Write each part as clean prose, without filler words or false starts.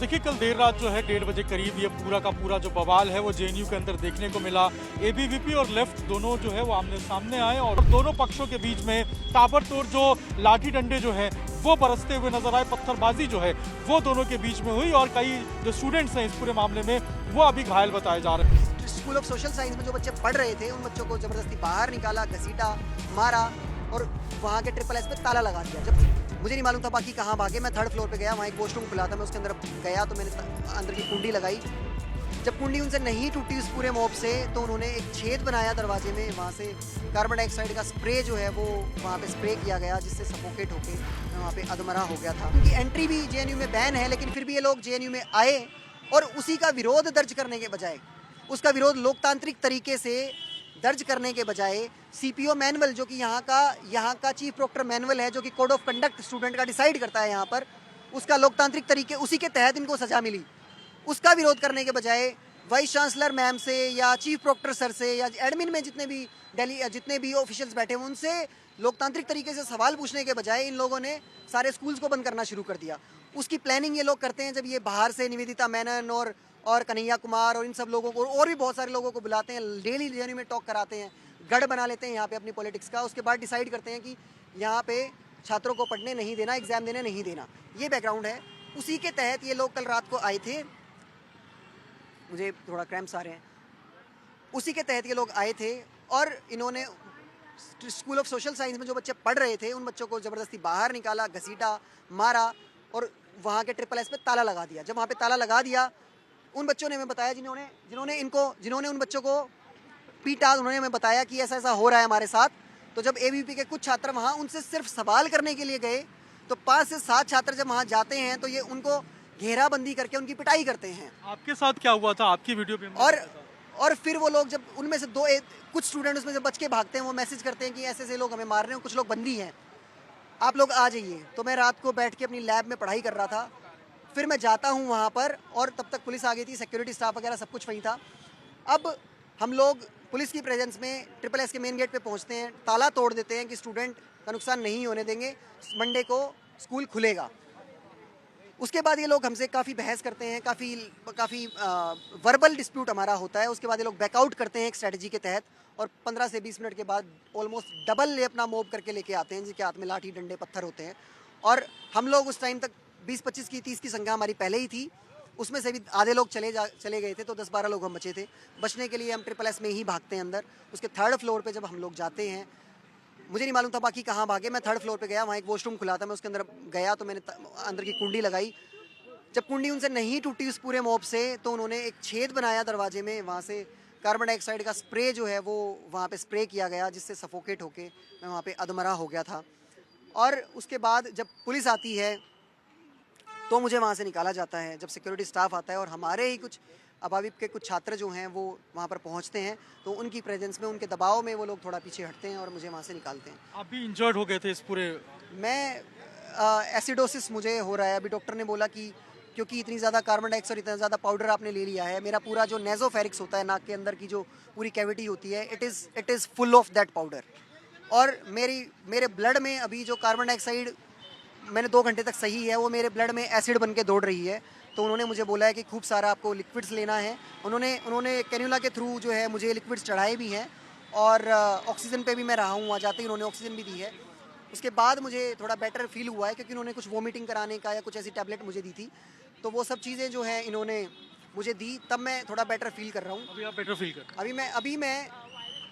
देखिए कल देर रात जो है 1:30 बजे करीब ये पूरा का पूरा जो बवाल है वो जेएनयू के अंदर देखने को मिला। एबीवीपी और लेफ्ट दोनों जो है वो आमने सामने आए और दोनों पक्षों के बीच में ताबड़तोड़ जो लाठी डंडे जो है वो बरसते हुए नजर आए। पत्थरबाजी जो है वो दोनों के बीच में हुई और कई जो स्टूडेंट्स हैं इस पूरे मामले में वो अभी घायल बताए जा रहे हैं। स्कूल ऑफ सोशल साइंस में जो बच्चे पढ़ रहे थे उन बच्चों को जबरदस्ती बाहर निकाला, घसीटा, मारा और वहाँ के SSS पे ताला लगा दिया। जब मुझे नहीं मालूम था बाकी कहाँ भागे, मैं 3rd फ्लोर पे गया, वहाँ एक वॉशरूम खुला था, मैं उसके अंदर गया तो मैंने अंदर की कुंडी लगाई। जब कुंडी उनसे नहीं टूटी उस पूरे मॉब से तो उन्होंने एक छेद बनाया दरवाजे में, वहाँ से कार्बन डाइऑक्साइड का स्प्रे जो है वो वहाँ पे स्प्रे किया गया जिससे सफोकेट होके मैं वहाँ पे अधमरा हो गया था। उनकी एंट्री भी जेएनयू में बैन है, लेकिन फिर भी ये लोग जेएनयू में आए और उसी का विरोध दर्ज करने के बजाय, उसका विरोध लोकतांत्रिक तरीके से दर्ज करने के बजाय सीपीओ मैनुअल जो कि यहाँ का चीफ प्रोक्टर मैनुअल है, जो कि कोड ऑफ कंडक्ट स्टूडेंट का डिसाइड करता है यहाँ पर, उसका लोकतांत्रिक तरीके उसी के तहत इनको सजा मिली, उसका विरोध करने के बजाय वाइस चांसलर मैम से या चीफ प्रोक्टर सर से या एडमिन में जितने भी ऑफिशियल्स बैठे हुए उनसे लोकतांत्रिक तरीके से सवाल पूछने के बजाय इन लोगों ने सारे स्कूल्स को बंद करना शुरू कर दिया। उसकी प्लानिंग ये लोग करते हैं जब ये बाहर से निवेदिता मेनन और कन्हैया कुमार और इन सब लोगों को और भी बहुत सारे लोगों को बुलाते हैं, डेली जेएनयू में टॉक कराते हैं, गढ़ बना लेते हैं यहाँ पे अपनी पॉलिटिक्स का। उसके बाद डिसाइड करते हैं कि यहाँ पे छात्रों को पढ़ने नहीं देना, एग्जाम देने नहीं देना। ये बैकग्राउंड है। उसी के तहत ये लोग कल रात को आए थे, मुझे थोड़ा क्रैम्प्स आ रहे हैं, उसी के तहत ये लोग आए थे और इन्होंने स्कूल ऑफ सोशल साइंस में जो बच्चे पढ़ रहे थे उन बच्चों को ज़बरदस्ती बाहर निकाला, घसीटा, मारा और वहाँ के SSS पे ताला लगा दिया। जब वहाँ पे ताला लगा दिया, उन बच्चों ने हमें बताया जिन्होंने उन बच्चों को पीटा, उन्होंने हमें बताया कि ऐसा ऐसा हो रहा है हमारे साथ। तो जब एबीवीपी के कुछ छात्र वहाँ उनसे सिर्फ सवाल करने के लिए गए तो 5 से 7 छात्र जब वहाँ जाते हैं तो ये उनको घेराबंदी करके उनकी पिटाई करते हैं। आपके साथ क्या हुआ था? आपकी वीडियो पे और फिर वो लोग जब उनमें से कुछ स्टूडेंट उसमें से बच के भागते हैं, वो मैसेज करते हैं कि ऐसे ऐसे लोग हमें मार रहे हैं, कुछ लोग बंदी हैं, आप लोग आ जाइए। तो मैं रात को बैठ के अपनी लैब में पढ़ाई कर रहा था, फिर मैं जाता हूँ वहाँ पर और तब तक पुलिस आ गई थी, सिक्योरिटी स्टाफ वगैरह सब कुछ वहीं था। अब हम लोग पुलिस की प्रेजेंस में SSS के मेन गेट पे पहुँचते हैं, ताला तोड़ देते हैं कि स्टूडेंट का नुकसान नहीं होने देंगे, मंडे को स्कूल खुलेगा। उसके बाद ये लोग हमसे काफ़ी बहस करते हैं, काफ़ी वर्बल डिस्प्यूट हमारा होता है। उसके बाद ये लोग बैकआउट करते हैं एक स्ट्रेटजी के तहत और 15 से 20 मिनट के बाद ऑलमोस्ट डबल ये अपना मोब करके लेके आते हैं, जिनके हाथ में लाठी डंडे पत्थर होते हैं। और हम लोग उस टाइम तक 20-25 की 30 की संख्या हमारी पहले ही थी, उसमें से भी आधे लोग चले गए थे, तो 10-12 लोग हम बचे थे। बचने के लिए हम SSS में ही भागते हैं अंदर। उसके 3rd फ्लोर पे जब हम लोग जाते हैं, मुझे नहीं मालूम था बाकी कहाँ भागे, मैं 3rd फ्लोर पे गया, वहाँ एक वॉशरूम खुला था, मैं उसके अंदर गया तो मैंने अंदर की कुंडी लगाई। जब कुंडी उनसे नहीं टूटी उस पूरे मॉब से तो उन्होंने एक छेद बनाया दरवाजे में, वहाँ से कार्बन डाइऑक्साइड का स्प्रे जो है वो वहाँ पे स्प्रे किया गया जिससे सफोकेट होके मैं वहाँ पे अधमरा हो गया था। और उसके बाद जब पुलिस आती है तो मुझे वहाँ से निकाला जाता है। जब सिक्योरिटी स्टाफ आता है और हमारे ही कुछ अभाविप के कुछ छात्र जो हैं वो वहाँ पर पहुँचते हैं तो उनकी प्रेजेंस में, उनके दबाव में वो लोग थोड़ा पीछे हटते हैं और मुझे वहाँ से निकालते हैं। आप भी इंजर्ड हो गए थे इस पूरे? मैं एसिडोसिस मुझे हो रहा है। अभी डॉक्टर ने बोला कि क्योंकि इतनी ज़्यादा कार्बन डाइऑक्साइड, इतना ज़्यादा पाउडर आपने ले लिया है, मेरा पूरा जो नेजोफेरिक्स होता है, नाक के अंदर की जो पूरी कैविटी होती है, it is full of that powder. और मेरे ब्लड में अभी जो कार्बन डाइऑक्साइड मैंने 2 घंटे तक सही है, वो मेरे ब्लड में एसिड बन के दौड़ रही है। तो उन्होंने मुझे बोला है कि खूब सारा आपको लिक्विड्स लेना है। उन्होंने कैन्यूला के थ्रू जो है मुझे लिक्विड्स चढ़ाए भी हैं और ऑक्सीजन पे भी मैं रहा हूँ, वहाँ जाते ही उन्होंने ऑक्सीजन भी दी है। उसके बाद मुझे थोड़ा बेटर फील हुआ है क्योंकि उन्होंने कुछ वॉमिटिंग कराने का या कुछ ऐसी टैबलेट मुझे दी थी, तो वो सब चीज़ें जो हैं इन्होंने मुझे दी, तब मैं थोड़ा बेटर फील कर रहा हूँ। अभी आप बेटर फील कर? अभी मैं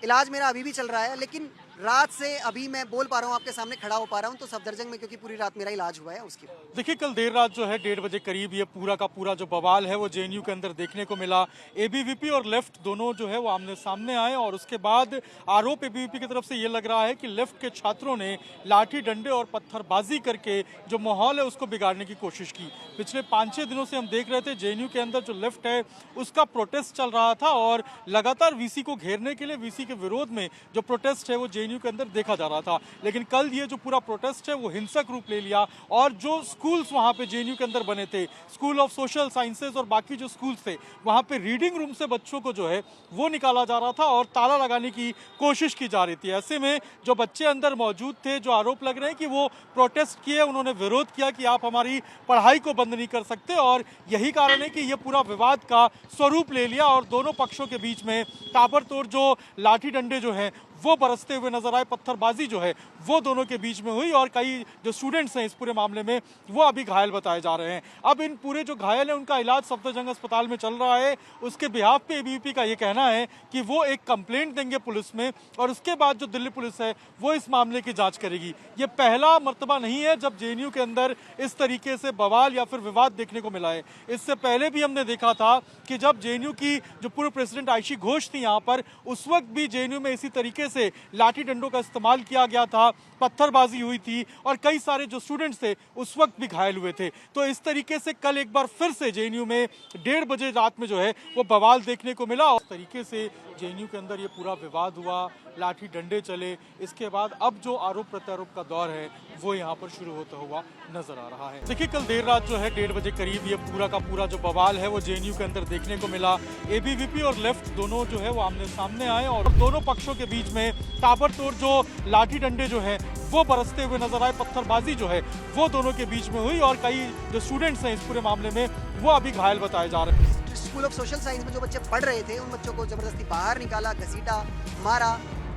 इलाज मेरा अभी भी चल रहा है, लेकिन रात से अभी मैं बोल पा रहा हूँ, आपके सामने खड़ा हो पा रहा हूँ तो सफदरजंग में, क्योंकि पूरी रात मेरा इलाज हुआ है उसकी। देखिए कल देर रात जो है 1:30 बजे करीब ये पूरा का पूरा जो बवाल है वो जेएनयू के अंदर देखने को मिला। एबीवीपी और लेफ्ट दोनों जो है वो आमने सामने आए और उसके बाद आरोप एबीवीपी की तरफ से ये लग रहा है कि लेफ्ट के छात्रों ने लाठी डंडे और पत्थरबाजी करके जो माहौल है उसको बिगाड़ने की कोशिश की। पिछले 5-6 दिनों से हम देख रहे थे जेएनयू के अंदर जो लेफ्ट है उसका प्रोटेस्ट चल रहा था और लगातार वीसी को घेरने के लिए, वीसी के विरोध में जो प्रोटेस्ट है वो जेएनयू जेएनयू के अंदर देखा जा रहा था। लेकिन कल ये जो पूरा प्रोटेस्ट है वो हिंसक रूप ले लिया और जो स्कूल्स वहाँ पे जेएनयू के अंदर बने थे, स्कूल ऑफ सोशल साइंसेज और बाकी जो स्कूल्स थे, वहाँ पे रीडिंग रूम से बच्चों को जो है वो निकाला जा रहा था और ताला लगाने की कोशिश की जा रही थी। ऐसे में जो बच्चे अंदर मौजूद थे, जो आरोप लग रहे हैं कि वो प्रोटेस्ट किए, उन्होंने विरोध किया कि आप हमारी पढ़ाई को बंद नहीं कर सकते, और यही कारण है कि ये पूरा विवाद का स्वरूप ले लिया और दोनों पक्षों के बीच में ताबड़तोड़ जो लाठी डंडे जो हैं वो बरसते हुए नजर आए, पत्थरबाजी जो है वो दोनों के बीच में हुई और कई जो स्टूडेंट्स हैं इस पूरे मामले में वो अभी घायल बताए जा रहे हैं। अब इन पूरे जो घायल हैं उनका इलाज सफदरजंग अस्पताल में चल रहा है। उसके बिहाफ पे एबीवीपी का ये कहना है कि वो एक कंप्लेंट देंगे पुलिस में और उसके बाद जो दिल्ली पुलिस है वो इस मामले की जांच करेगी। ये पहला मर्तबा नहीं है जब जेएनयू के अंदर इस तरीके से बवाल या फिर विवाद देखने को मिला है। इससे पहले भी हमने देखा था कि जब जेएनयू की जो पूर्व प्रेसिडेंट आयशी घोष थी यहाँ पर, उस वक्त भी जेएनयू में इसी तरीके से लाठी डंडों का इस्तेमाल किया गया था, पत्थरबाजी हुई थी और कई सारे जो स्टूडेंट्स थे उस वक्त भी घायल हुए थे। तो इस तरीके से कल एक बार फिर से जेएनयू में 1:30 बजे रात में जो है वो बवाल देखने को मिला और इस तरीके से जेएनयू के अंदर ये पूरा विवाद हुआ, लाठी डंडे चले। इसके बाद अब जो आरोप प्रत्यारोप का दौर है वो यहाँ पर शुरू होता हुआ नजर आ रहा है। देखिए कल देर रात जो है 1:30 बजे करीब ये पूरा का पूरा जो बवाल है वो जेएनयू के अंदर देखने को मिला। एबीवीपी और लेफ्ट दोनों जो है वो आमने सामने आए और दोनों पक्षों के बीच में ताबड़तोड़ जो लाठी डंडे जो है वो बरसते हुए नजर आए, पत्थरबाजी जो है वो दोनों के बीच में हुई और कई जो स्टूडेंट्स हैं इस पूरे मामले में वो अभी घायल बताए जा रहे हैं। स्कूल ऑफ सोशल साइंस में जो बच्चे पढ़ रहे थे उन बच्चों को जबरदस्ती बाहर निकाला, घसीटा, मारा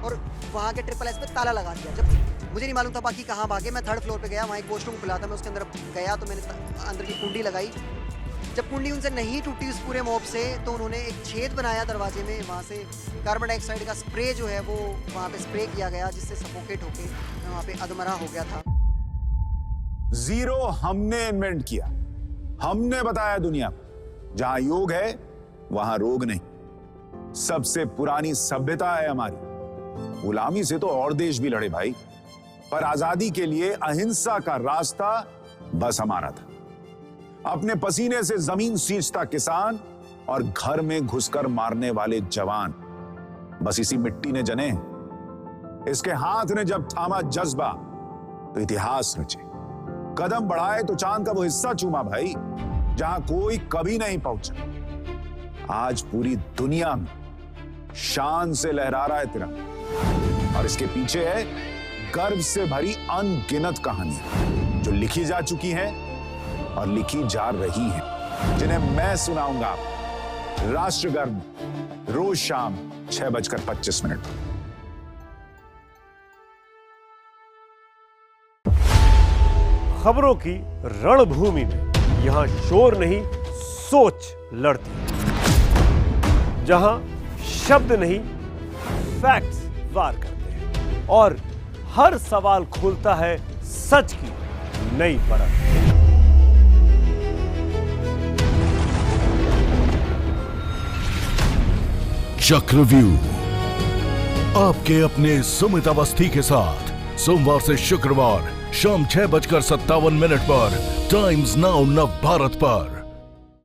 और वहाँ के SSS पे ताला लगा दिया। जब मुझे नहीं मालूम था बाकी कहाँ भागे। मैं 3rd फ्लोर पे गया, वहाँ एक वॉशरूम खुला था, मैं उसके अंदर गया तो मैंने अंदर की कुंडी लगाई। जब कुंडी उनसे नहीं टूटी उस पूरे मॉब से तो उन्होंने एक छेद बनाया दरवाजे में, वहाँ से कार्बन डाइऑक्साइड का स्प्रे जो है वो वहाँ पे स्प्रे किया गया जिससे सफोकेट होके मैं वहाँ पे अधमरा हो गया था। जीरो हमने इन्वेंट किया, हमने बताया दुनिया को जहां योग है वहां रोग नहीं। सबसे पुरानी सभ्यता है हमारी। गुलामी से तो और देश भी लड़े भाई, पर आजादी के लिए अहिंसा का रास्ता बस हमारा था। अपने पसीने से जमीन सींचता किसान और घर में घुसकर मारने वाले जवान, बस इसी मिट्टी ने जने। इसके हाथ ने जब थामा जज्बा तो इतिहास रचे। कदम बढ़ाए तो चांद का वो हिस्सा चूमा भाई जहां कोई कभी नहीं पहुंचा। आज पूरी दुनिया में शान से लहरा रहा है तिरंगा और इसके पीछे है गर्व से भरी अनगिनत कहानियां जो लिखी जा चुकी हैं और लिखी जा रही हैं, जिन्हें मैं सुनाऊंगा आपको राष्ट्रगर्व रोज शाम 6:25 पर। खबरों की रणभूमि में यहां शोर नहीं सोच लड़ती है, जहां शब्द नहीं फैक्ट्स वार करते हैं और हर सवाल खोलता है सच की नई परत। चक्रव्यूह आपके अपने सुमित अवस्थी के साथ सोमवार से शुक्रवार शाम 6:57 पर टाइम्स नाउ नव भारत पर।